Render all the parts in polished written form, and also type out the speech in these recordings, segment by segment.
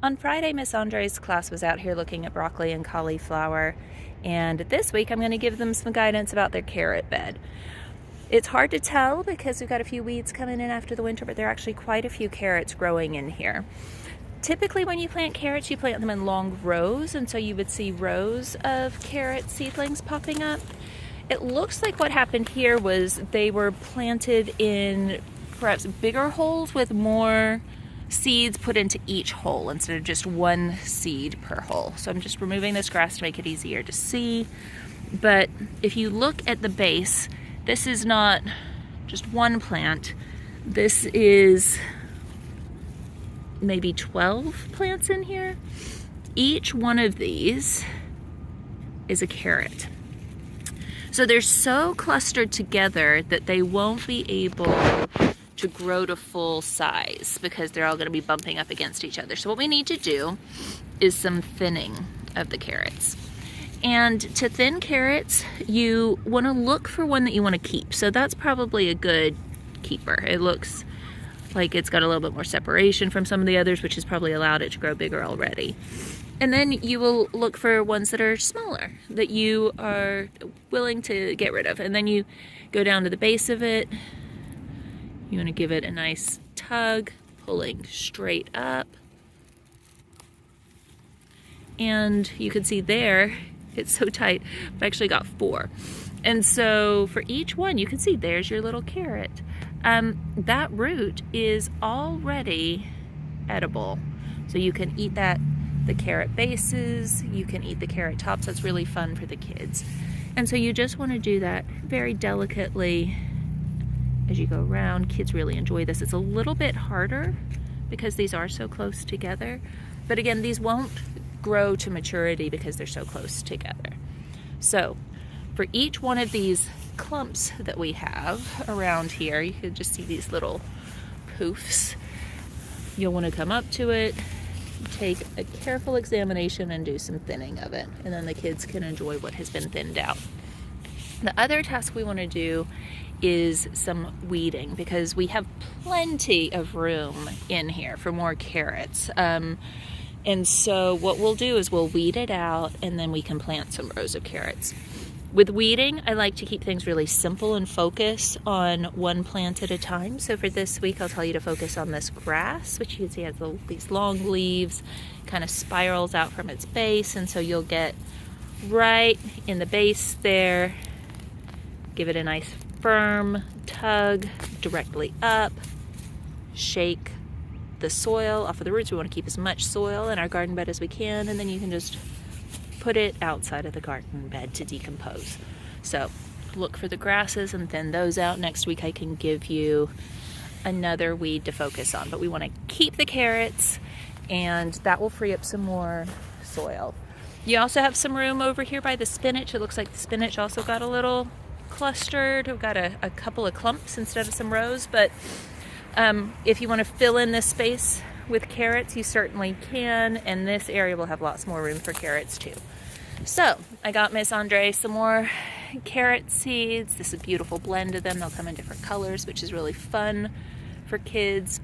On Friday, Miss Andre's class was out here looking at broccoli and cauliflower, and this week I'm going to give them some guidance about their carrot bed. It's hard to tell because we've got a few weeds coming in after the winter, but there are actually quite a few carrots growing in here. Typically when you plant carrots, you plant them in long rows, and so you would see rows of carrot seedlings popping up. It looks like what happened here was they were planted in perhaps bigger holes with more seeds put into each hole instead of just one seed per hole. So I'm just removing this grass to make it easier to see. But if you look at the base, this is not just one plant. This is maybe 12 plants in here. Each one of these is a carrot. So they're so clustered together that they won't be able to grow to full size because they're all going to be bumping up against each other. So what we need to do is some thinning of the carrots. And to thin carrots, you want to look for one that you want to keep. So that's probably a good keeper. It looks like it's got a little bit more separation from some of the others, which has probably allowed it to grow bigger already. And then you will look for ones that are smaller, that you are willing to get rid of. And then you go down to the base of it. You want to give it a nice tug, pulling straight up. And you can see there, it's so tight, I've actually got 4. And so for each one, you can see there's your little carrot. That root is already edible. So you can eat that, the carrot bases, you can eat the carrot tops. That's really fun for the kids. And so you just want to do that very delicately as you go around. Kids really enjoy this. It's a little bit harder because these are so close together. But again, these won't grow to maturity because they're so close together. So for each one of these clumps that we have around here, you can just see these little poofs. You'll want to come up to it, take a careful examination and do some thinning of it. And then the kids can enjoy what has been thinned out. The other task we want to do is some weeding because we have plenty of room in here for more carrots. And so what we'll do is we'll weed it out and then we can plant some rows of carrots. With weeding, I like to keep things really simple and focus on one plant at a time. So for this week, I'll tell you to focus on this grass, which you can see has these long leaves, kind of spirals out from its base. And so you'll get right in the base there, give it a nice firm tug directly up, shake the soil off of the roots. We want to keep as much soil in our garden bed as we can, and then you can just put it outside of the garden bed to decompose. So look for the grasses and thin those out. Next week I can give you another weed to focus on, but we want to keep the carrots and that will free up some more soil. You also have some room over here by the spinach. It looks like the spinach also got a little clustered. We've got a couple of clumps instead of some rows, but if you want to fill in this space with carrots, you certainly can, and this area will have lots more room for carrots too. So I got Miss Andre some more carrot seeds. This is a beautiful blend of them. They'll come in different colors, which is really fun for kids.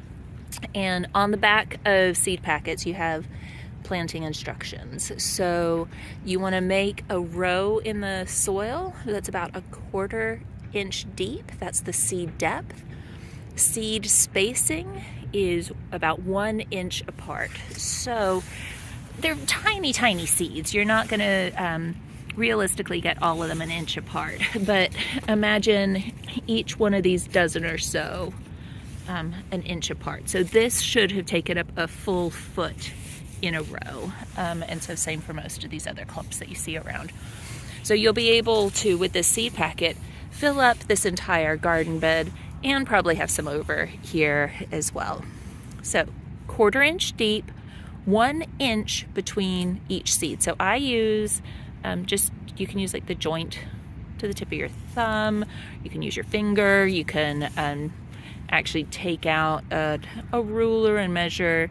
And on the back of seed packets, you have planting instructions. So you want to make a row in the soil that's about 1/4 inch deep. That's the seed depth. Seed spacing is about 1 inch apart. So they're tiny, tiny seeds. You're not going to realistically get all of them 1 inch apart, but imagine each one of these dozen or so 1 inch apart. So this should have taken up a full foot in a row. And so same for most of these other clumps that you see around. So you'll be able to, with this seed packet, fill up this entire garden bed and probably have some over here as well. So 1/4 inch deep, 1 inch between each seed. So I use you can use like the joint to the tip of your thumb. You can use your finger. You can actually take out a ruler and measure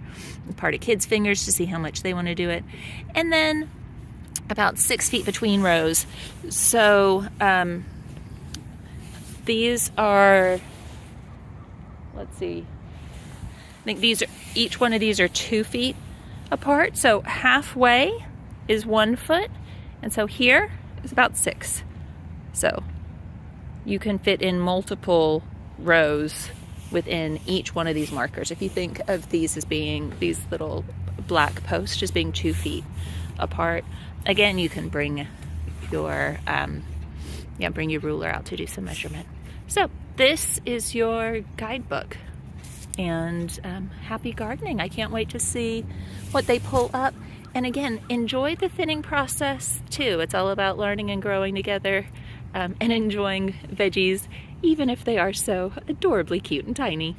part of kids' fingers to see how much they want to do it. And then about 6 feet between rows. So these are, let's see, I think each one of these are 2 feet apart. So halfway is 1 foot, and so here is about 6. So you can fit in multiple rows within each one of these markers. If you think of these as being, these little black posts as being 2 feet apart, again, you can bring your bring your ruler out to do some measurement. So this is your guidebook, and happy gardening. I can't wait to see what they pull up. And again, enjoy the thinning process too. It's all about learning and growing together, and enjoying veggies, even if they are so adorably cute and tiny.